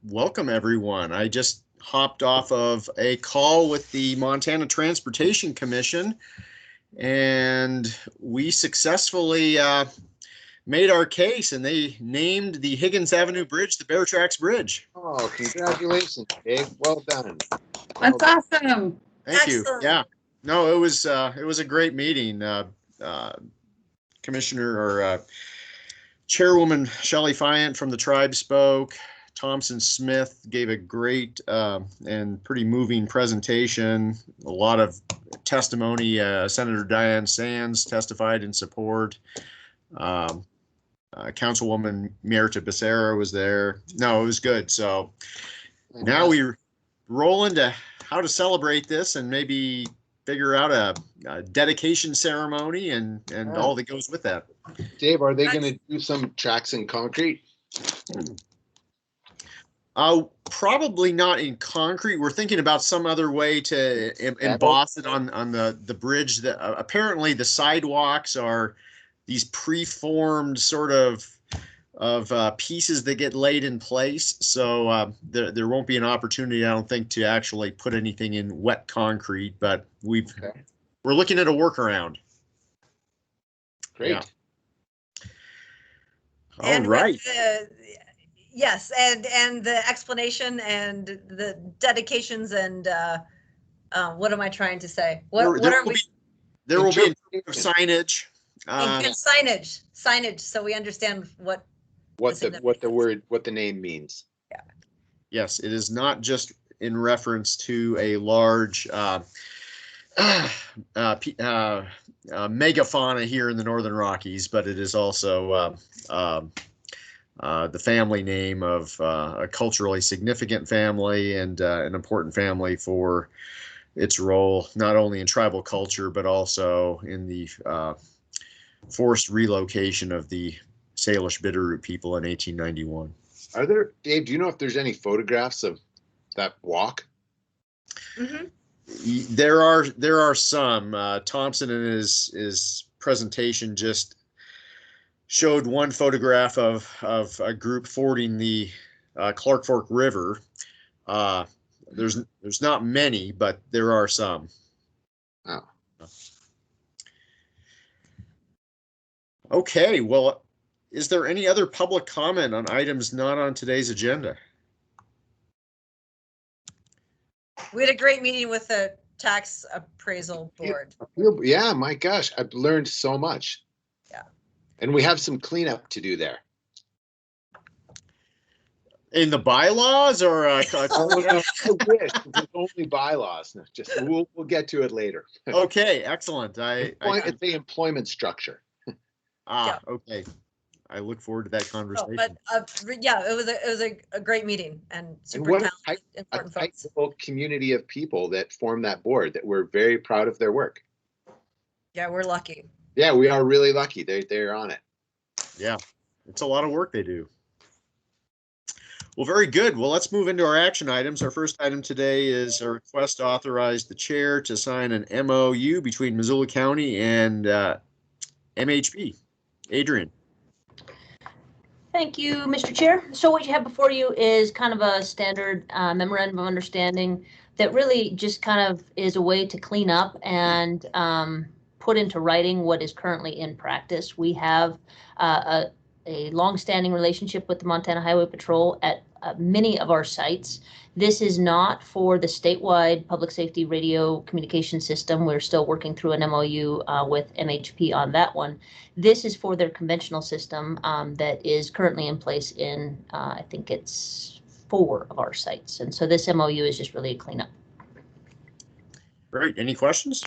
Welcome everyone. I just hopped off of a call with the Montana Transportation Commission, and we successfully made our case, and they named the Higgins Avenue Bridge the Bear Tracks Bridge. Oh, congratulations, Dave. Well done. That's awesome. Thank you. Excellent. Yeah. No, it was a great meeting. Commissioner or Chairwoman Shelley Fayant from the tribe spoke. Thompson Smith gave a great and pretty moving presentation. A lot of testimony. Senator Diane Sands testified in support. Councilwoman Myrta Becerra was there. No, it was good. So now we roll into how to celebrate this and maybe figure out a dedication ceremony and all that goes with that. Dave, are they going to do some tracks in concrete? Probably not in concrete. We're thinking about some other way to emboss it on the bridge. That apparently the sidewalks are these preformed sort of pieces that get laid in place. So there won't be an opportunity, I don't think, to actually put anything in wet concrete. But we're looking at a workaround. Great. Yeah. And all right. Yes, and the explanation and the dedications and what am I trying to say? There will be signage. And signage, so we understand what the name means. Yeah. Yes, it is not just in reference to a large megafauna here in the Northern Rockies, but it is also the family name of a culturally significant family and an important family for its role not only in tribal culture but also in the forced relocation of the Salish Bitterroot people in 1891. Are there, Dave, do you know if there's any photographs of that walk? Mm-hmm. There are some. Thompson in his presentation just showed one photograph of a group fording the Clark Fork River. There's not many, but there are some. Oh. Okay, well, is there any other public comment on items not on today's agenda? We had a great meeting with the tax appraisal board. Yeah, my gosh, I've learned so much. Yeah. And we have some cleanup to do there. In the bylaws or I wish there's only bylaws. No, just we'll get to it later. Okay, excellent. It's the employment structure. Okay. I look forward to that conversation. Yeah, it was a great meeting and super talented, important folks. A whole community of people that form that board that we're very proud of their work. Yeah, we're lucky. Yeah, we are really lucky. They're on it. Yeah, it's a lot of work they do. Well, very good. Well, let's move into our action items. Our first item today is a request to authorize the chair to sign an MOU between Missoula County and MHP. Adrian. Thank you, Mr. Chair. So what you have before you is kind of a standard memorandum of understanding that really just kind of is a way to clean up and put into writing what is currently in practice. We have a long-standing relationship with the Montana Highway Patrol at many of our sites. This is not for the statewide public safety radio communication system. We're still working through an MOU with MHP on that one. This is for their conventional system that is currently in place in, I think it's 4 of our sites. And so this MOU is just really a cleanup. Great. Any questions?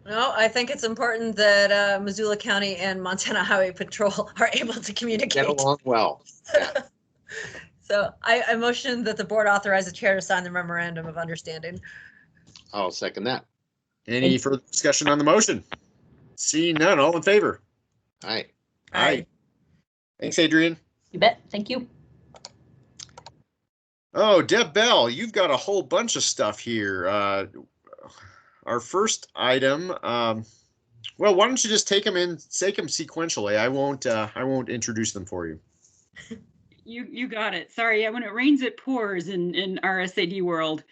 No, I think it's important that Missoula County and Montana Highway Patrol are able to communicate. Get along well. Yeah. So I motion that the board authorize the chair to sign the memorandum of understanding. I'll second that. Any further discussion on the motion? Seeing none, all in favor? Aye. Aye. Thanks, Adrian. You bet. Thank you. Oh, Deb Bell, you've got a whole bunch of stuff here. Our first item, well, why don't you just take them sequentially? I won't introduce them for you. You got it. Sorry, yeah, when it rains, it pours in our SAD world.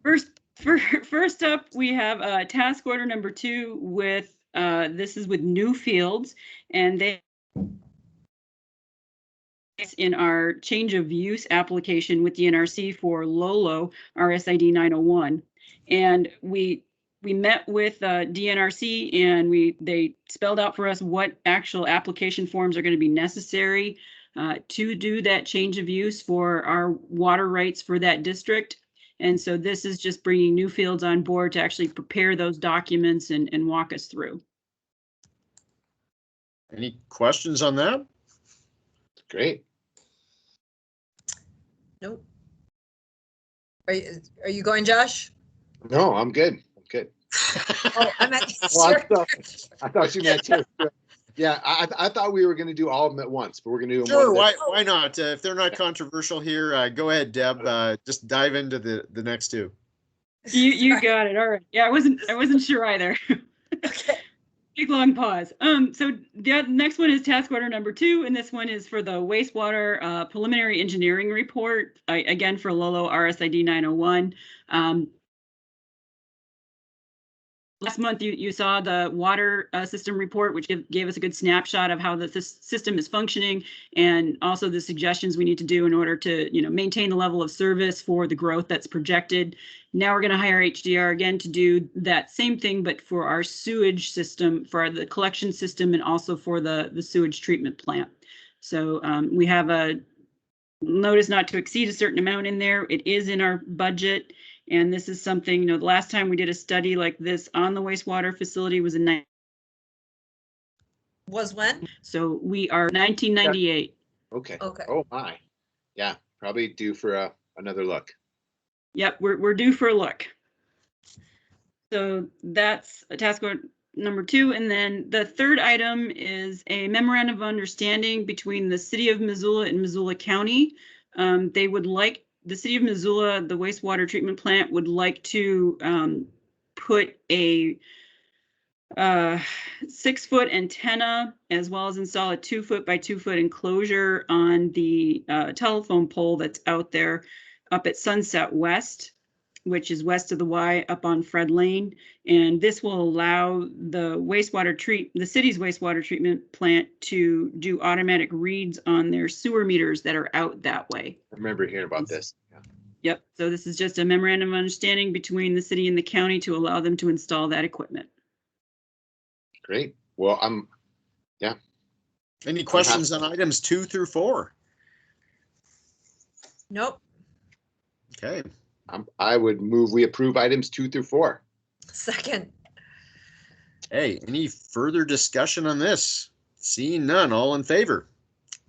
First up, we have task order number 2 with this is with Newfields, and they in our change of use application with the NRC for Lolo RSID 901, and we met with DNRC, and they spelled out for us what actual application forms are going to be necessary to do that change of use for our water rights for that district. And so this is just bringing Newfields on board to actually prepare those documents and walk us through. Any questions on that? Great. Nope. Are you going, Josh? No, I'm good. I'm good. Oh, I meant Well, I thought you meant too. Yeah, I thought we were going to do all of them at once, but we're going to do them Sure, one. why not? If they're not controversial here, go ahead, Deb. Just dive into the next two. You got it. All right. Yeah, I wasn't sure either. Okay. Big long pause. So the next one is task order number 2, and this one is for the wastewater preliminary engineering report, again for Lolo RSID 901. Last month, you saw the water system report, which gave us a good snapshot of how the system is functioning, and also the suggestions we need to do in order to, maintain the level of service for the growth that's projected. Now we're going to hire HDR again to do that same thing, but for our sewage system, for the collection system, and also for the sewage treatment plant. So we have a notice not to exceed a certain amount in there. It is in our budget. And this is something, the last time we did a study like this on the wastewater facility was in Was when? So we are 1998. Okay. Okay. Oh my. Yeah, probably due for another look. Yep, we're due for a look. So that's a task order number 2. And then the third item is a memorandum of understanding between the city of Missoula and Missoula County. They would like the city of Missoula, the wastewater treatment plant, would like to put a 6-foot antenna, as well as install a 2-foot by 2-foot enclosure on the telephone pole that's out there up at Sunset West, which is west of the Y up on Fred Lane. And this will allow the city's wastewater treatment plant to do automatic reads on their sewer meters that are out that way. I remember hearing about this. Yeah. Yep. So this is just a memorandum of understanding between the city and the county to allow them to install that equipment. Great. Well, Any questions on items 2 through 4? Nope. Okay. I would move we approve items 2 through 4. Second. Hey, any further discussion on this? Seeing none, all in favor?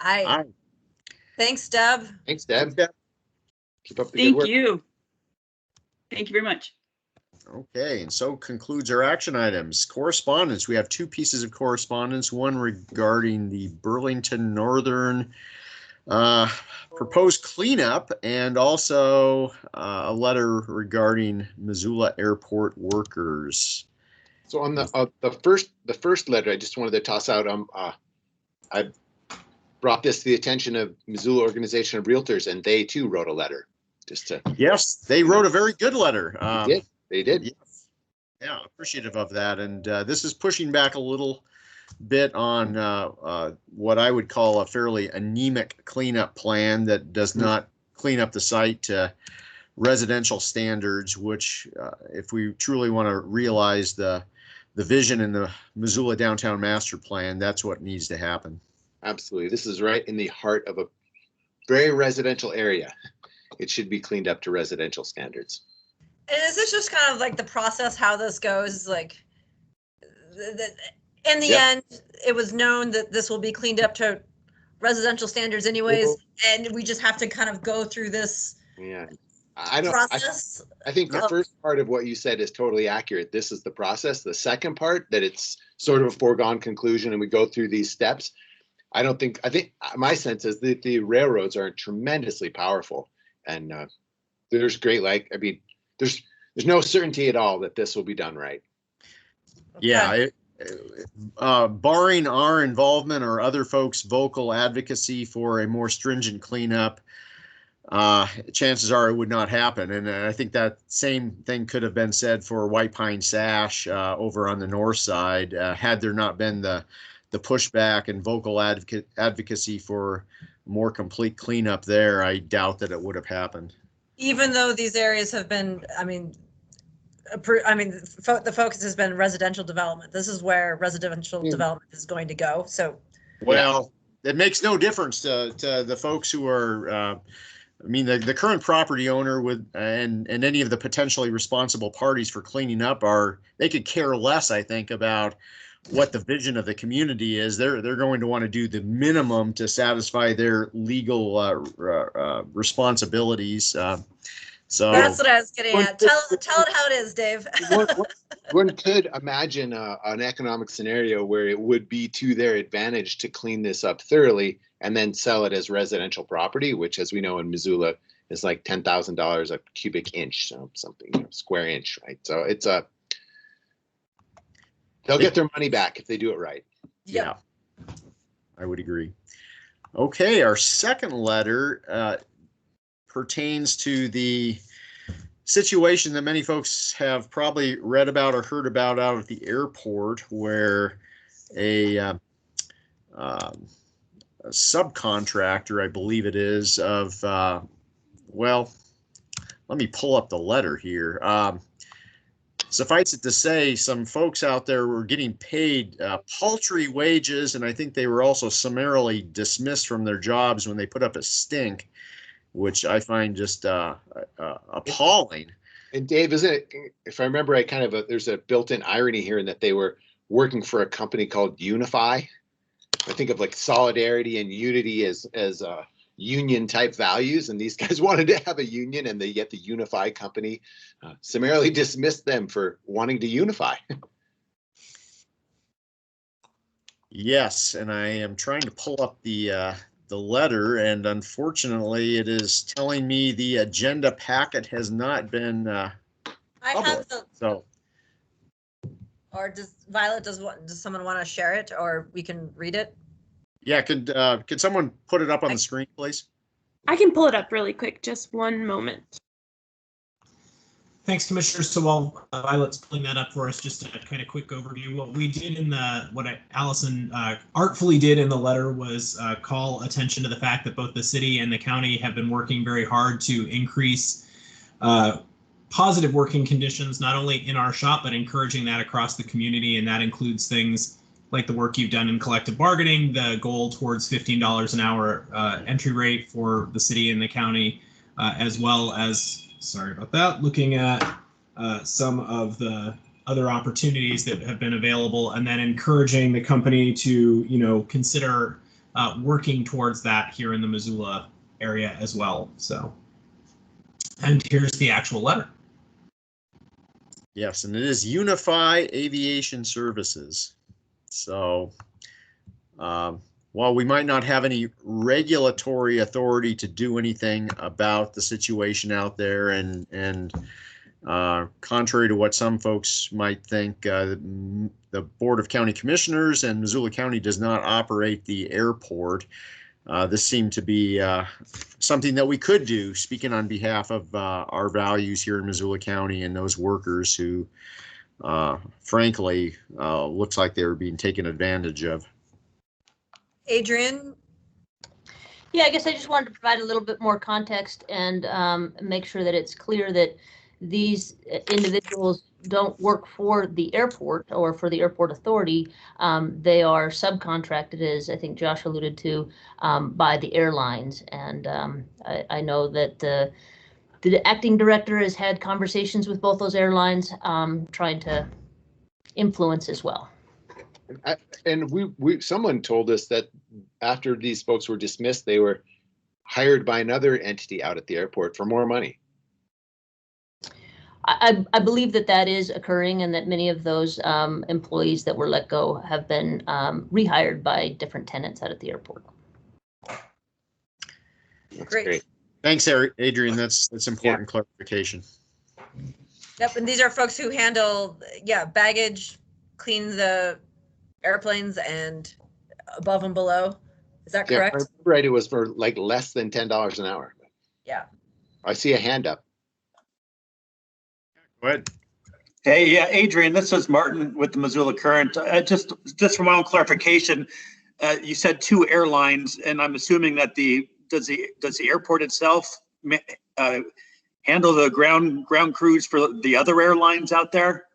Aye. Thanks, Deb. Thanks, Deb. Deb. Keep up the good work. Thank you. Thank you very much. Okay, and so concludes our action items. Correspondence. We have 2 pieces of correspondence, one regarding the Burlington Northern proposed cleanup, and also a letter regarding Missoula Airport workers. So on the first letter, I just wanted to toss out. I brought this to the attention of Missoula Organization of Realtors, and they too wrote a letter. Yes, they wrote a very good letter. They did. Yes. Yeah, appreciative of that. And this is pushing back a little bit on what I would call a fairly anemic cleanup plan that does not clean up the site to residential standards, which if we truly want to realize the vision in the Missoula Downtown Master Plan, that's what needs to happen. Absolutely. This is right in the heart of a very residential area. It should be cleaned up to residential standards. And is this just kind of like the process, how this goes? Like, in the end, it was known that this will be cleaned up to residential standards anyways, and we just have to kind of go through this process. I think the first part of what you said is totally accurate. This is the process. The second part, that it's sort of a foregone conclusion and we go through these steps. I think my sense is that the railroads are tremendously powerful, and there's there's no certainty at all that this will be done right. Yeah, barring our involvement or other folks' vocal advocacy for a more stringent cleanup, chances are it would not happen. And I think that same thing could have been said for White Pine Sash over on the north side. Had there not been the pushback and vocal advocacy for more complete cleanup there, I doubt that it would have happened. Even though these areas have been, the focus has been residential development. This is where residential development is going to go. So, well, it makes no difference to the folks who are. The current property owner would, and any of the potentially responsible parties for cleaning up they could care less, I think, about what the vision of the community is. They're going to want to do the minimum to satisfy their legal responsibilities. So that's what I was getting at. Tell it how it is, Dave. One could imagine an economic scenario where it would be to their advantage to clean this up thoroughly and then sell it as residential property, which, as we know in Missoula, is like $10,000 a cubic inch, so something, square inch, right? So it's they'll get their money back if they do it right. Yeah, I would agree. Okay, our second letter pertains to the situation that many folks have probably read about or heard about out at the airport, where a subcontractor, I believe it is, of, well, let me pull up the letter here. Suffice it to say, some folks out there were getting paid paltry wages, and I think they were also summarily dismissed from their jobs when they put up a stink, which I find just appalling. And Dave, isn't it, if I remember right, there's a built-in irony here in that they were working for a company called Unify. I think of like solidarity and unity as union type values, and these guys wanted to have a union, and yet the Unify company summarily dismissed them for wanting to unify. Yes, and I am trying to pull up the letter, and unfortunately, it is telling me the agenda packet has not been I have the. So, or does Violet? Does someone want to share it, or we can read it? yeah, could someone put it up on the screen, please? I can pull it up really quick. Just one moment. Thanks, Commissioner. So while Violet's pulling that up for us, just a kind of quick overview. What we did Allison artfully did in the letter was call attention to the fact that both the city and the county have been working very hard to increase positive working conditions, not only in our shop, but encouraging that across the community. And that includes things like the work you've done in collective bargaining, the goal towards $15 an hour entry rate for the city and the county, as well as, sorry about that, looking at some of the other opportunities that have been available, and then encouraging the company to, consider working towards that here in the Missoula area as well. So, and here's the actual letter. Yes, and it is Unify Aviation Services. So, while we might not have any regulatory authority to do anything about the situation out there, and contrary to what some folks might think, the Board of County Commissioners and Missoula County does not operate the airport. This seemed to be something that we could do, speaking on behalf of our values here in Missoula County and those workers who, frankly, looks like they were being taken advantage of. Adrian? Yeah, I guess I just wanted to provide a little bit more context and make sure that it's clear that these individuals don't work for the airport or for the airport authority. They are subcontracted, as I think Josh alluded to, by the airlines. And I know that the acting director has had conversations with both those airlines, trying to influence as well. And someone told us that after these folks were dismissed, they were hired by another entity out at the airport for more money. I believe that is occurring, and that many of those employees that were let go have been rehired by different tenants out at the airport. Great. Thanks, Adrian. That's important clarification. Yep, and these are folks who handle, baggage, clean the airplanes and above and below. Is that Yeah, if I correct? remember right, it was for like less than $10 an hour. Yeah. I see a hand up. Go ahead. Hey, yeah, Adrian, this is Martin with the Missoula Current. Just for my own clarification, you said 2 airlines, and I'm assuming that does the airport itself handle the ground crews for the other airlines out there?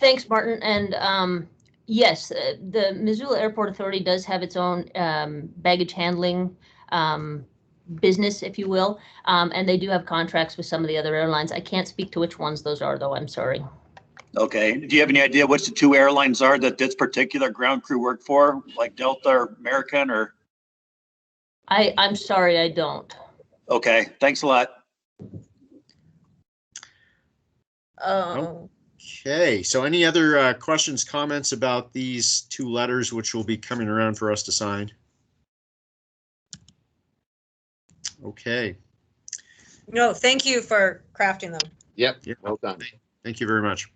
Thanks, Martin. And yes, the Missoula Airport Authority does have its own baggage handling business, if you will, and they do have contracts with some of the other airlines. I can't speak to which ones those are, though. I'm sorry. Okay. Do you have any idea which the 2 airlines are that this particular ground crew work for, like Delta or American, or? I'm sorry, I don't. Okay. Thanks a lot. Okay, so any other questions, comments about these 2 letters, which will be coming around for us to sign? Okay. No, thank you for crafting them. Yep, Yeah. well done. Thank you very much.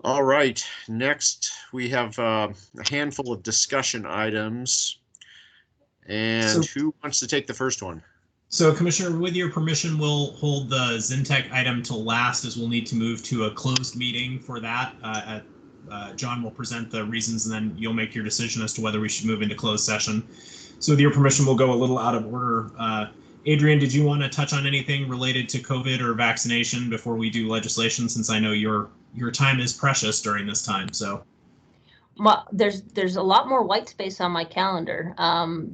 All right, next we have a handful of discussion items. And who wants to take the first one? So, Commissioner, with your permission, we'll hold the Zintech item till last, as we'll need to move to a closed meeting for that. John will present the reasons, and then you'll make your decision as to whether we should move into closed session. So with your permission, we'll go a little out of order. Adrian, did you want to touch on anything related to COVID or vaccination before we do legislation, since I know your time is precious during this time? So there's a lot more white space on my calendar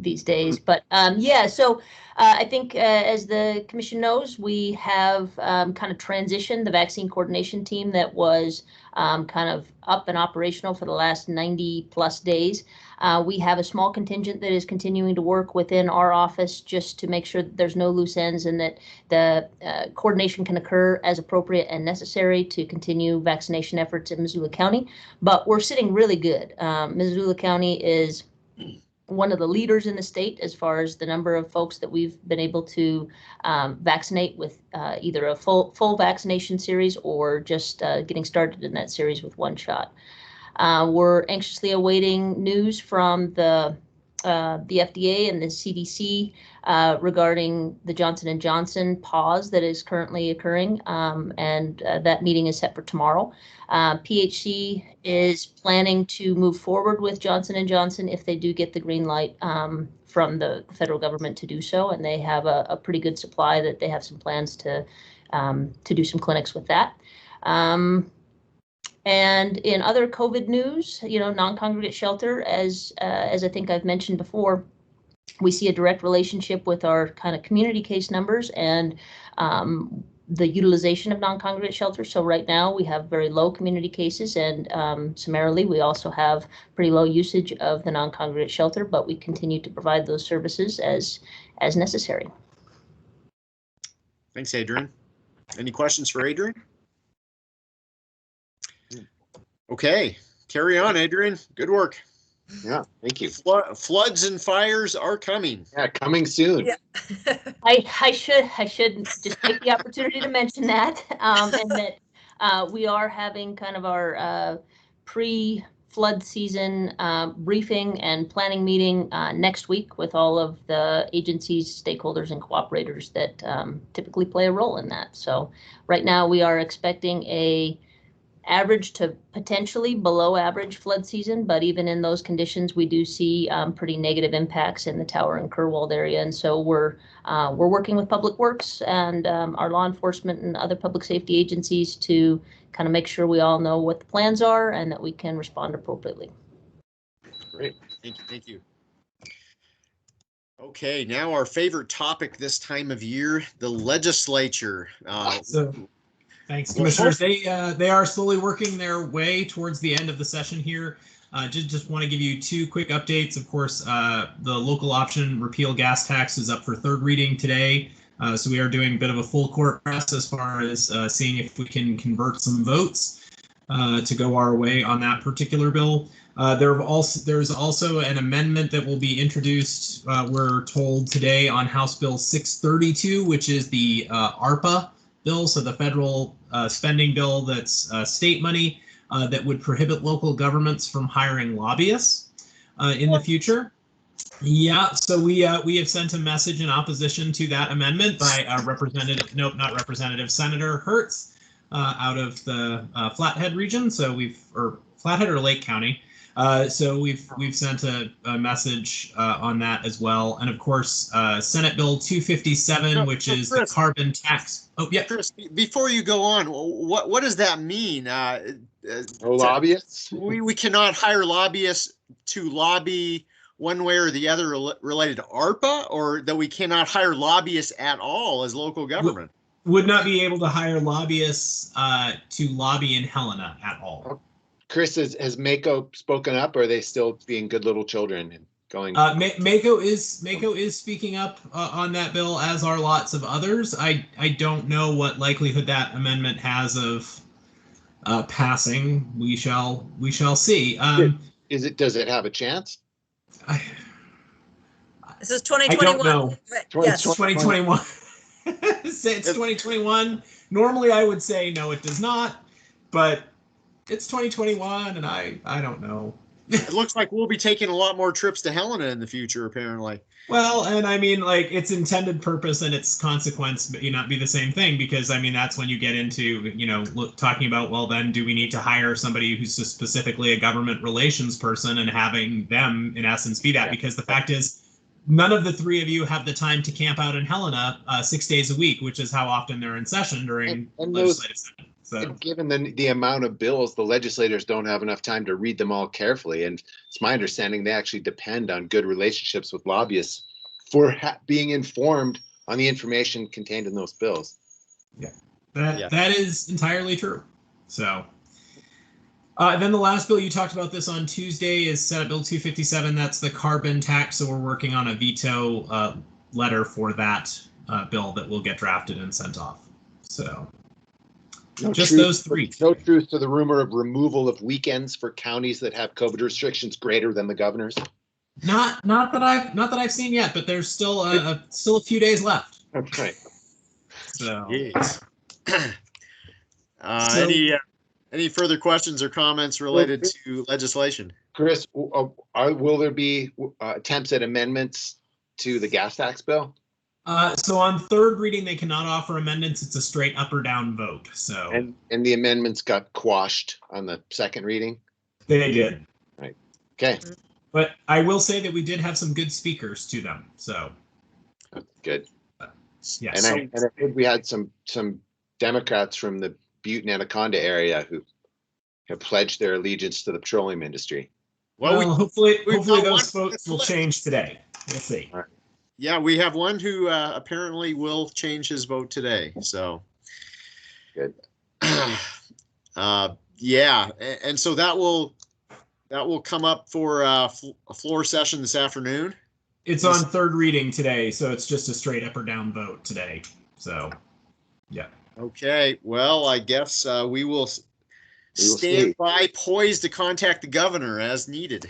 these days, but yeah, so I think as the commission knows, we have kind of transitioned the vaccine coordination team that was kind of up and operational for the last 90 plus days. We have a small contingent that is continuing to work within our office just to make sure that there's no loose ends and that the coordination can occur as appropriate and necessary to continue vaccination efforts in Missoula County. But we're sitting really good. Missoula County is one of the leaders in the state as far as the number of folks that we've been able to vaccinate with either a full vaccination series or just getting started in that series with 1 shot. We're anxiously awaiting news from the FDA and the CDC regarding the Johnson & Johnson pause that is currently occurring, and that meeting is set for tomorrow. PHC is planning to move forward with Johnson & Johnson if they do get the green light from the federal government to do so, and they have a pretty good supply that they have some plans to do some clinics with that. And in other COVID news, non-congregate shelter, as I think I've mentioned before, we see a direct relationship with our kind of community case numbers and the utilization of non-congregate shelter. So right now we have very low community cases, and summarily we also have pretty low usage of the non-congregate shelter, but we continue to provide those services as necessary. Thanks, Adrian. Any questions for Adrian? Okay, carry on, Adrian. Good work. Yeah, thank you. Floods and fires are coming. Yeah, coming soon. Yeah. I should just take the opportunity to mention that, and that we are having kind of our pre-flood season briefing and planning meeting next week with all of the agencies, stakeholders, and cooperators that typically play a role in that. So right now we are expecting a average to potentially below average flood season, but even in those conditions, we do see pretty negative impacts in the Tower and Kerwald area. And so we're working with Public Works and our law enforcement and other public safety agencies to kind of make sure we all know what the plans are and that we can respond appropriately. Great. Thank you. Okay, now our favorite topic this time of year, the legislature. Thanks, Commissioners. They are slowly working their way towards the end of the session here. Just want to give you 2 quick updates. Of course, the local option repeal gas tax is up for 3rd reading today. So we are doing a bit of a full court press as far as seeing if we can convert some votes to go our way on that particular bill. There's also an amendment that will be introduced, we're told today, on House Bill 632, which is the ARPA bill, so the federal spending bill that's state money that would prohibit local governments from hiring lobbyists in the future. Yeah, so we have sent a message in opposition to that amendment by Senator Hertz out of the Flathead region. So or Flathead or Lake County. So we've sent a message on that as well, and of course Senate Bill 257, which is the carbon tax. Oh yeah, Chris, before you go on, what does that mean? No lobbyists? We cannot hire lobbyists to lobby one way or the other related to ARPA, or that we cannot hire lobbyists at all as local government? Would not be able to hire lobbyists to lobby in Helena at all. Chris, has Mako spoken up, or are they still being good little children and going? Mako is speaking up on that bill, as are lots of others. I don't know what likelihood that amendment has of passing. We shall see. Does it have a chance? This is 2021. I don't know. Yes. 2021. It's 2021. Normally I would say no, it does not, but it's 2021 and I don't know. It looks like we'll be taking a lot more trips to Helena in the future, apparently. Well, and I mean, like, its intended purpose and its consequence may not be the same thing, because I mean, that's when you get into, talking about, well, then do we need to hire somebody who's just specifically a government relations person and having them in essence be that? Because the fact is, none of the three of you have the time to camp out in Helena 6 days a week, which is how often they're in session during legislative session. So, given the amount of bills, the legislators don't have enough time to read them all carefully. And it's my understanding they actually depend on good relationships with lobbyists for being informed on the information contained in those bills. Yeah, that is entirely true. So then the last bill, you talked about this on Tuesday, is Senate Bill 257. That's the carbon tax. So we're working on a veto letter for that bill that will get drafted and sent off. So those three. No truth to the rumor of removal of weekends for counties that have COVID restrictions greater than the governor's. Not that I've seen yet, but there's still a few days left. Okay. So, any further questions or comments related to legislation? Chris, will there be attempts at amendments to the gas tax bill? So on third reading, they cannot offer amendments. It's a straight up or down vote. So and the amendments got quashed on the second reading? They did. Right. Okay. But I will say that we did have some good speakers to them. So good. Yeah. And I heard we had some Democrats from the Butte and Anaconda area who have pledged their allegiance to the petroleum industry. Well, hopefully those votes will change today. We'll see. All right. Yeah, we have one who apparently will change his vote today. So good. Yeah, and so that will come up for a floor session this afternoon. It's on third reading today, so it's just a straight up or down vote today. So, yeah. Okay. Well, I guess we will stand by, poised to contact the governor as needed.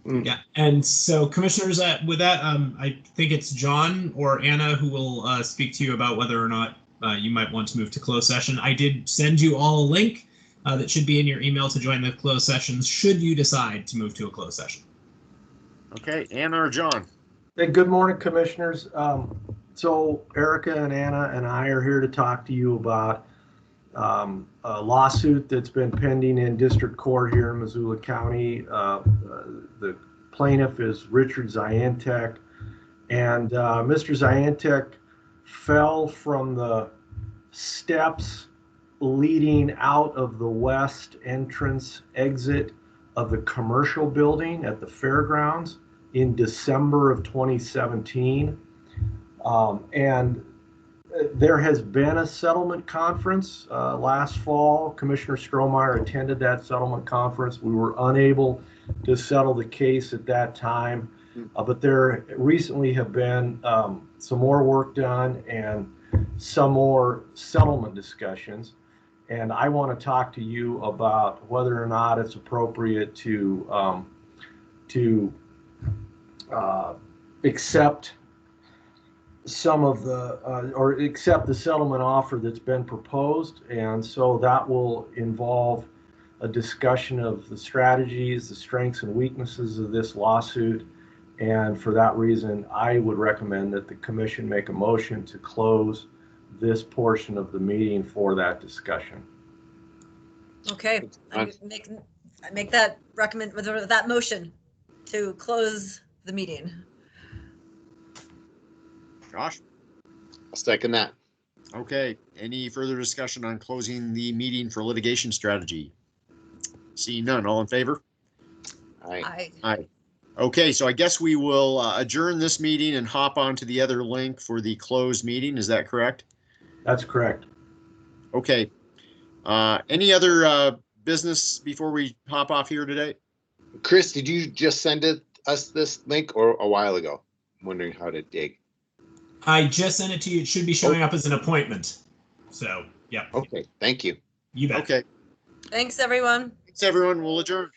Yeah, and so commissioners, with that, I think it's John or Anna who will speak to you about whether or not you might want to move to closed session. I did send you all a link that should be in your email to join the closed sessions should you decide to move to a closed session. Okay, Anna or John? Hey, good morning, commissioners. So Erica and Anna and I are here to talk to you about a lawsuit that's been pending in district court here in Missoula County. The plaintiff is Richard Zientek, and Mr. Zientek fell from the steps leading out of the west entrance exit of the commercial building at the fairgrounds in December of 2017. And there has been a settlement conference last fall. Commissioner Strohmeyer attended that settlement conference. We were unable to settle the case at that time, but there recently have been some more work done and some more settlement discussions. And I want to talk to you about whether or not it's appropriate to accept some of the, or accept the settlement offer that's been proposed. And so that will involve a discussion of the strategies, the strengths and weaknesses of this lawsuit. And for that reason, I would recommend that the commission make a motion to close this portion of the meeting for that discussion. Okay, I make that that motion to close the meeting. Josh? I'll second that. Okay, any further discussion on closing the meeting for litigation strategy? Seeing none, all in favor? Aye. Aye. Okay, so I guess we will adjourn this meeting and hop onto the other link for the closed meeting. Is that correct? That's correct. Okay. Any other business before we hop off here today? Chris, did you just send us this link or a while ago? I'm wondering how to dig. I just sent it to you. It should be showing up as an appointment. So, yeah. Okay, thank you. You bet. Okay. Thanks, everyone. Thanks, everyone. We'll adjourn.